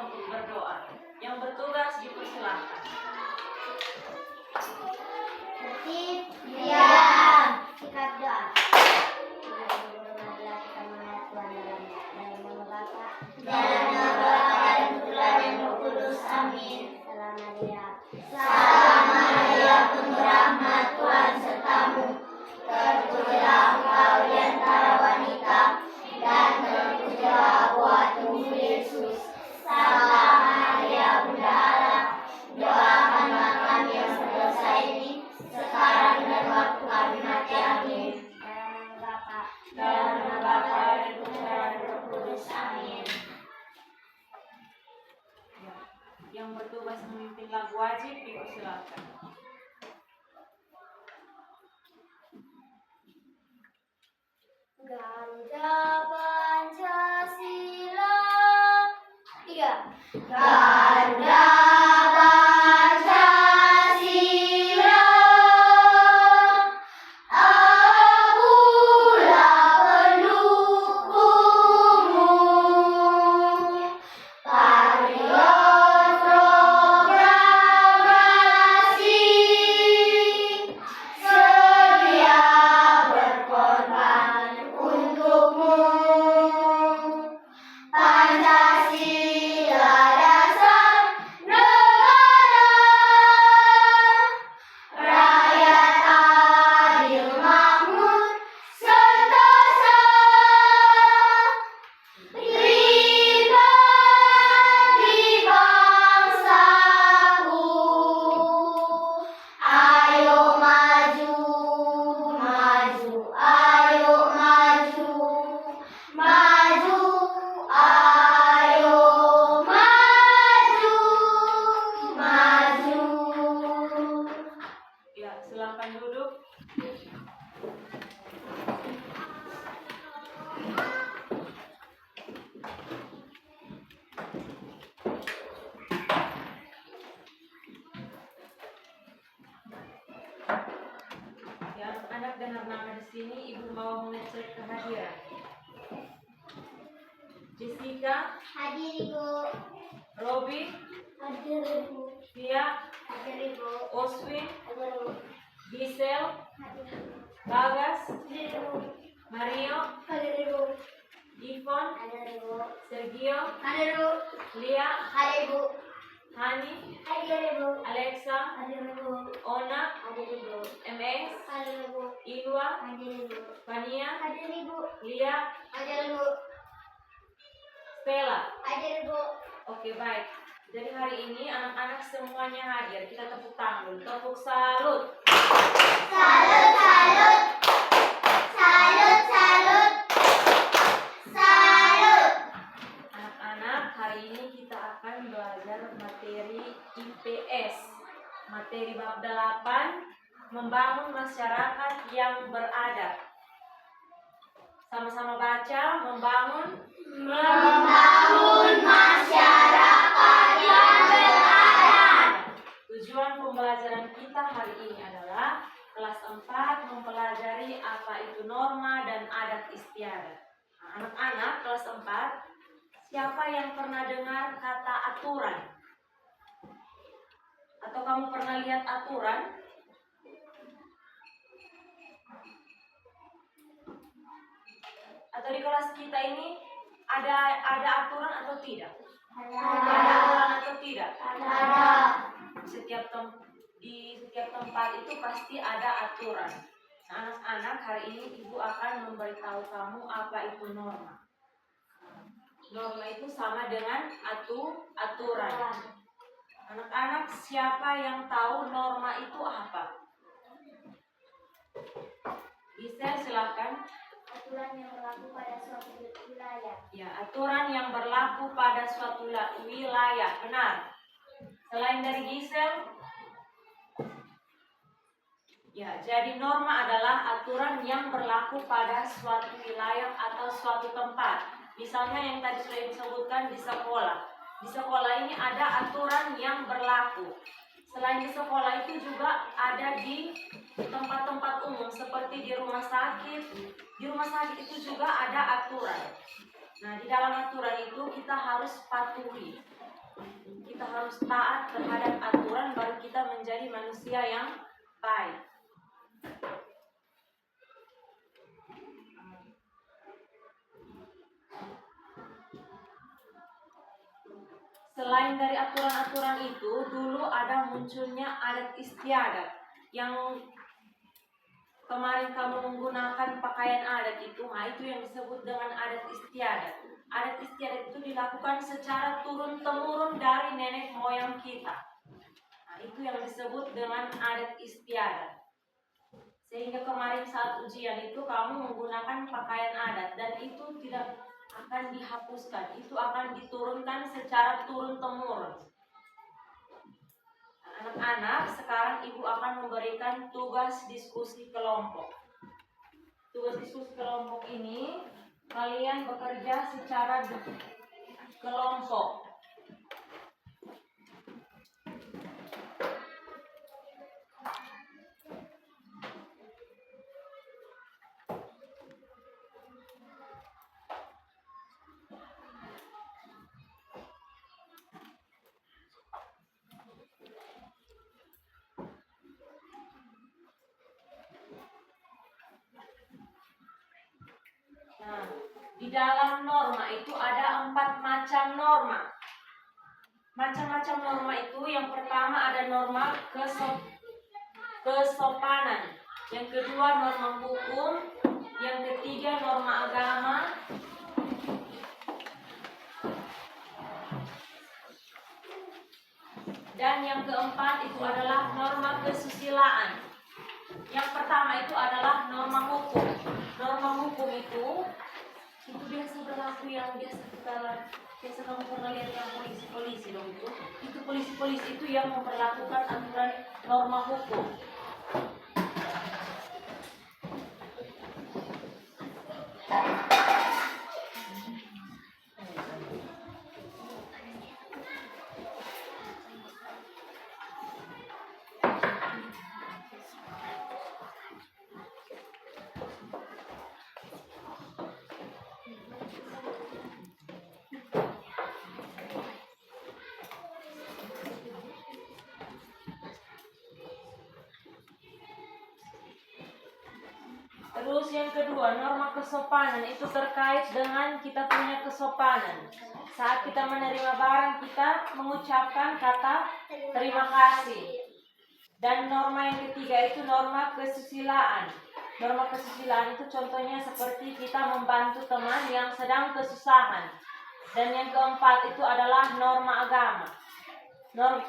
untuk berdoa. Yang bertugas dipersilahkan. Tertib, diam, sikap doa. Dalam nama Bapa dan Putra dan Roh Kudus. Amin. Salam Maria, penuh rahmat, Tuhan sertamu. Terpujilah engkau di antara wanita, dan terpujilah buah tubuh Yesus. Santa Maria, Bunda Allah, doakanlah kami yang berdosa ini, sekarang dan waktu kami mati. Amin. Dalam nama Bapa dan Putra dan Roh Kudus. Amin. Yang bertugas memimpin lagu wajib dipersilakan. Garuda Pancasila. 3. Garuda Pancasila, akulah pendukungmu. Patriot proklamasi, sedia berkorban untukmu. Pancasila dasar negara, rakyat adil makmur sentosa, pribadi bangsaku. Ayo maju, maju, ayo maju, maju, ayo maju, maju. Ya, silakan duduk. Ya, anak-anak dengar nama di sini, Ibu mau mengecek kehadiran. Jessica, Hadir Ibu, Robi, hadir Ibu, Tia, hadir Ibu, Oswin, hadir Ibu, Gisel, hadir Ibu, Bagas, hadir Ibu, Mario, hadir Ibu, Ivon, hadir Ibu, Sergio, hadir Ibu, Lia, hadir Ibu, Hani, hadir Ibu, Alexa, hadir Ibu, Ona, hadir Ibu, MS, hadir Ibu, Ilwa, hadir Ibu, Fania, hadir Ibu, Lia, hadir Ibu, Stella. hadir Ibu. Oke, baik. Jadi hari ini anak-anak semuanya hadir. Kita tepuk tangan dulu. Tepuk salut. Salut, salut, salut, salut, salut. Anak-anak, hari ini kita akan belajar materi IPS. Materi bab 8, membangun masyarakat yang beradab. Sama-sama baca, membangun masyarakat yang beradab. Tujuan pembelajaran kita hari ini adalah kelas 4 mempelajari apa itu norma dan adat istiadat. Nah, anak-anak kelas 4, siapa yang pernah dengar kata aturan? Atau kamu pernah lihat aturan? Atau di kelas kita ini ada aturan atau tidak? Ada aturan atau tidak? Ada. Di setiap tempat itu pasti ada aturan. Nah, anak-anak, hari ini Ibu akan memberitahu kamu apa itu norma. Norma itu sama dengan aturan. Anak-anak, siapa yang tahu norma itu apa? Bisa silakan. Aturan yang berlaku pada suatu wilayah. Ya, aturan yang berlaku pada suatu wilayah. Benar. Selain dari Gisel, ya, jadi norma adalah aturan yang berlaku pada suatu wilayah atau suatu tempat. Misalnya yang tadi sudah disebutkan di sekolah. Di sekolah ini ada aturan yang berlaku. Selain di sekolah itu juga ada di tempat-tempat umum seperti di rumah sakit. Di rumah sakit itu juga ada aturan. Nah, di dalam aturan itu kita harus patuhi. Kita harus taat terhadap aturan baru kita menjadi manusia yang baik. Selain dari aturan-aturan itu, dulu ada munculnya adat istiadat yang kemarin kamu menggunakan pakaian adat itu, nah itu yang disebut dengan adat istiadat. Adat istiadat itu dilakukan secara turun-temurun dari nenek moyang kita. Nah, itu yang disebut dengan adat istiadat. Sehingga kemarin saat ujian itu kamu menggunakan pakaian adat dan itu tidak akan dihapuskan, itu akan diturunkan secara turun-temurun. Anak-anak, sekarang ibu akan memberikan tugas diskusi kelompok. Tugas diskusi kelompok ini kalian bekerja secara kelompok. Nah, di dalam norma itu ada 4 macam norma. Macam-macam norma itu yang pertama ada norma kesopanan, yang kedua norma hukum, yang ketiga norma agama, dan yang keempat itu adalah norma kesusilaan. Yang pertama itu adalah norma hukum. Norma hukum itu biasa berlaku yang biasa kamu pernah lihat yang polisi-polisi dong itu. Itu polisi-polisi itu yang memperlakukan aturan norma hukum. Terus yang kedua, norma kesopanan itu terkait dengan kita punya kesopanan. Saat kita menerima barang, kita mengucapkan kata terima kasih. Dan norma yang ketiga itu norma kesusilaan. Norma kesusilaan itu contohnya seperti kita membantu teman yang sedang kesusahan. Dan yang keempat itu adalah norma agama.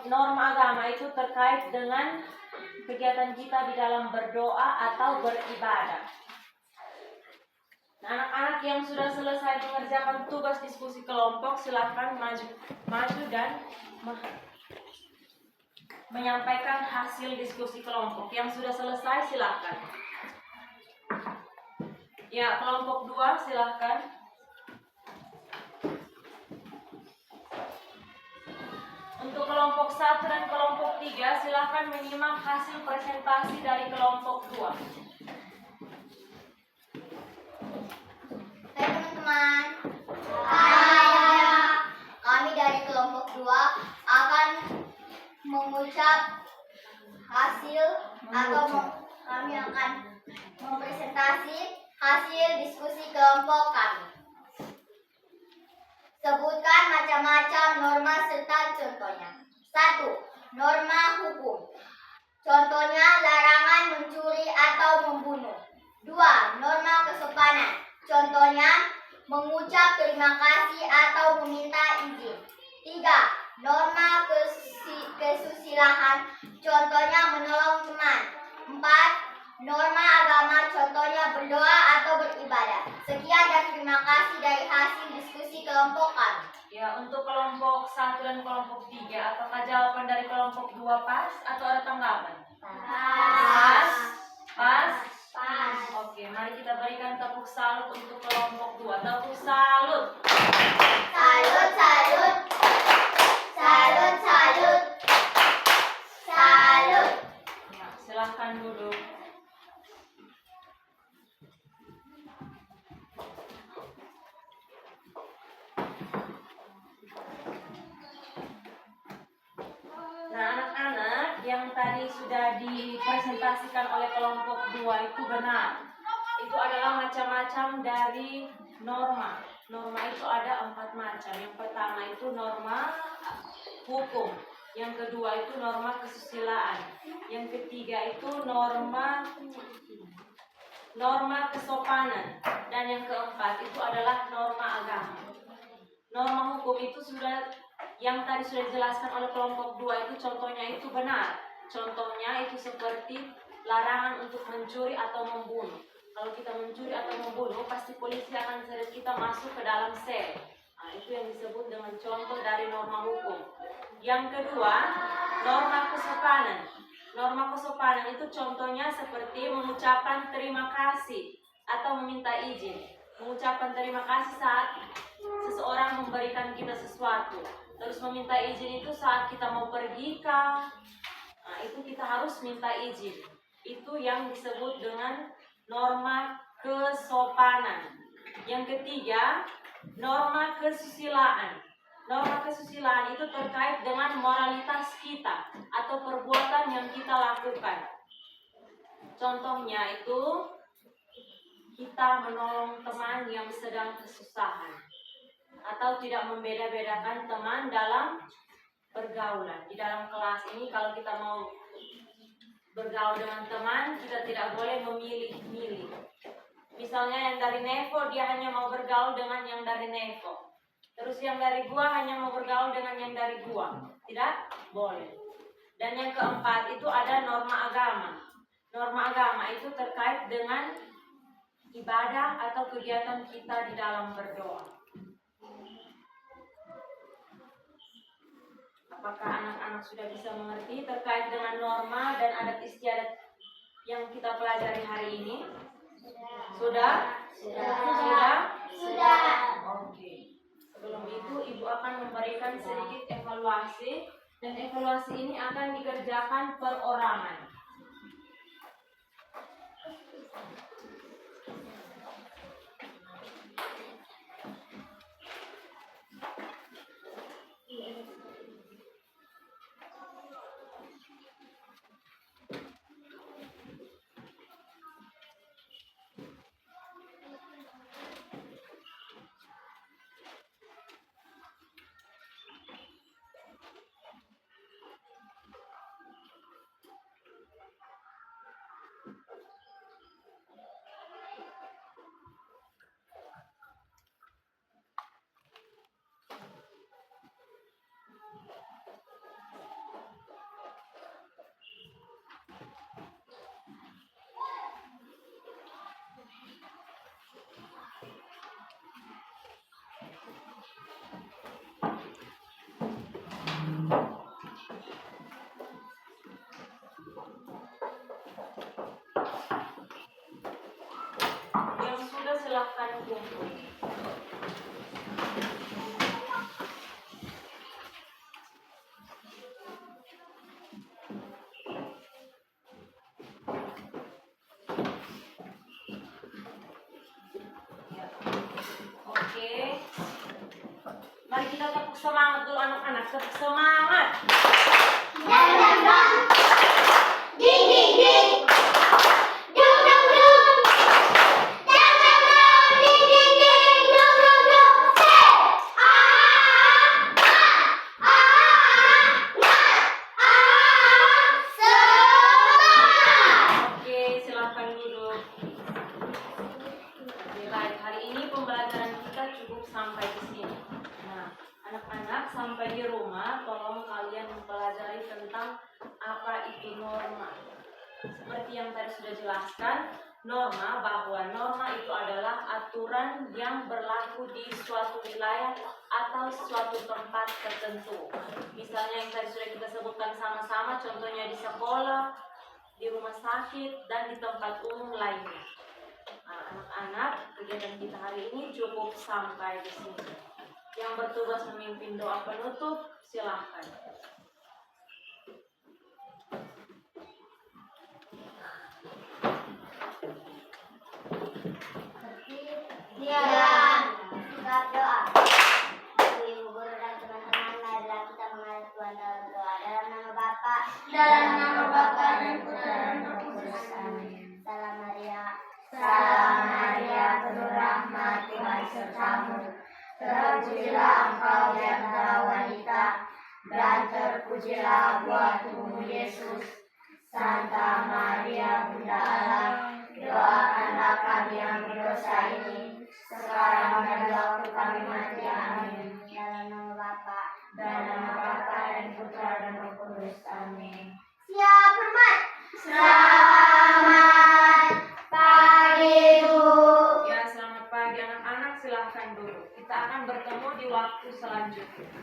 Norma agama itu terkait dengan kegiatan kita di dalam berdoa atau beribadah. Nah, anak-anak yang sudah selesai mengerjakan tugas diskusi kelompok, silakan maju dan menyampaikan hasil diskusi kelompok. Yang sudah selesai silakan. Ya, kelompok 2 silakan. Untuk kelompok 1 dan kelompok 3 silakan menyimak hasil presentasi dari kelompok 2. Hai teman-teman. Hai. Kami dari kelompok 2 akan mengucap hasil kami akan mempresentasi hasil diskusi kelompok kami. Sebutkan macam-macam norma serta contohnya. 1. Norma hukum. Contohnya larangan mencuri atau membunuh. 2. Norma kesopanan. Contohnya mengucap terima kasih atau meminta izin. 3. Norma kesusilaan. Contohnya menolong teman. 4. Norma agama. Contohnya berdoa atau beribadah. Sekian dan terima kasih dari hasil diskusi kelompok kami. Ya, untuk kelompok 1 dan kelompok 3, apakah jawaban dari kelompok 2 pas atau ada tanggapan? Pas. Pas? Pas. Oke, mari kita berikan tepuk salut untuk kelompok 2. Tepuk salut. Salut, salut. Salut, salut. Salut. Ya, silahkan duduk. yang tadi sudah dipresentasikan oleh kelompok 2 itu benar. Itu adalah macam-macam dari norma. Norma itu ada 4 macam. Yang pertama itu norma hukum. Yang kedua itu norma kesusilaan. Yang ketiga itu norma kesopanan. Dan yang keempat itu adalah norma agama. Norma hukum itu yang tadi sudah dijelaskan oleh kelompok 2 itu contohnya itu benar. Contohnya itu seperti larangan untuk mencuri atau membunuh. Kalau kita mencuri atau membunuh, pasti polisi akan seret kita masuk ke dalam sel. Nah, itu yang disebut dengan contoh dari norma hukum. Yang kedua, norma kesopanan. Norma kesopanan itu contohnya seperti mengucapkan terima kasih atau meminta izin. Mengucapkan terima kasih saat seseorang memberikan kita sesuatu. Terus meminta izin itu saat kita mau pergi kah? Nah, itu kita harus minta izin. Itu yang disebut dengan norma kesopanan. Yang ketiga, norma kesusilaan. Norma kesusilaan itu terkait dengan moralitas kita atau perbuatan yang kita lakukan. Contohnya itu kita menolong teman yang sedang kesusahan atau tidak membeda-bedakan teman dalam pergaulan. Di dalam kelas ini kalau kita mau bergaul dengan teman, kita tidak boleh memilih-milih. Misalnya yang dari Nevo, dia hanya mau bergaul dengan yang dari Nevo. Terus yang dari gua hanya mau bergaul dengan yang dari gua. Tidak boleh. Dan yang keempat itu ada norma agama. Norma agama itu terkait dengan ibadah atau kegiatan kita di dalam berdoa. Apakah anak-anak sudah bisa mengerti terkait dengan norma dan adat istiadat yang kita pelajari hari ini? Sudah? Sudah? Oke. Sebelum itu, Ibu akan memberikan sedikit evaluasi, dan evaluasi ini akan dikerjakan perorangan. Yang sudah silakan kumpul. Oke. Mari kita tepuk semangat dulu anak-anak. Tepuk semangat. Ding ding ding. Dong dong dong. Dang dang dang. Ding ding ding. Dong dong dong. Say. Semangat. Oke, silakan duduk. Oke, baik. Hari ini pembelajaran kita cukup sampai di sini. Nah, anak-anak sampai di rumah, tolong kalian mempelajari tentang apa itu norma. Seperti yang tadi sudah jelaskan, bahwa norma itu adalah aturan yang berlaku di suatu wilayah atau suatu tempat tertentu. Misalnya yang tadi sudah kita sebutkan sama-sama, contohnya di sekolah, di rumah sakit, dan di tempat umum lainnya. Nah, anak-anak, kegiatan kita hari ini cukup sampai di sini. Yang bertugas memimpin doa penutup, silahkan. Diam. Sikap doa. Ibu guru dan teman-teman, marilah kita menghadap Tuhan dalam doa. Dalam nama Bapa, dalam nama sertamu. Terpujilah engkau di antara wanita, dan terpujilah buah tubuhmu Yesus. Santa Maria Bunda Allah, doakanlah kami yang berdosa ini, sekarang dan di waktu kami mati. Amin. Dalam nama Bapa dan Putra dan Roh Kudus. Amin. Siap hormat. Selamat pagi, Bu. Ya, selamat pagi anak-anak, silahkan duduk. Kita akan bertemu di waktu selanjutnya.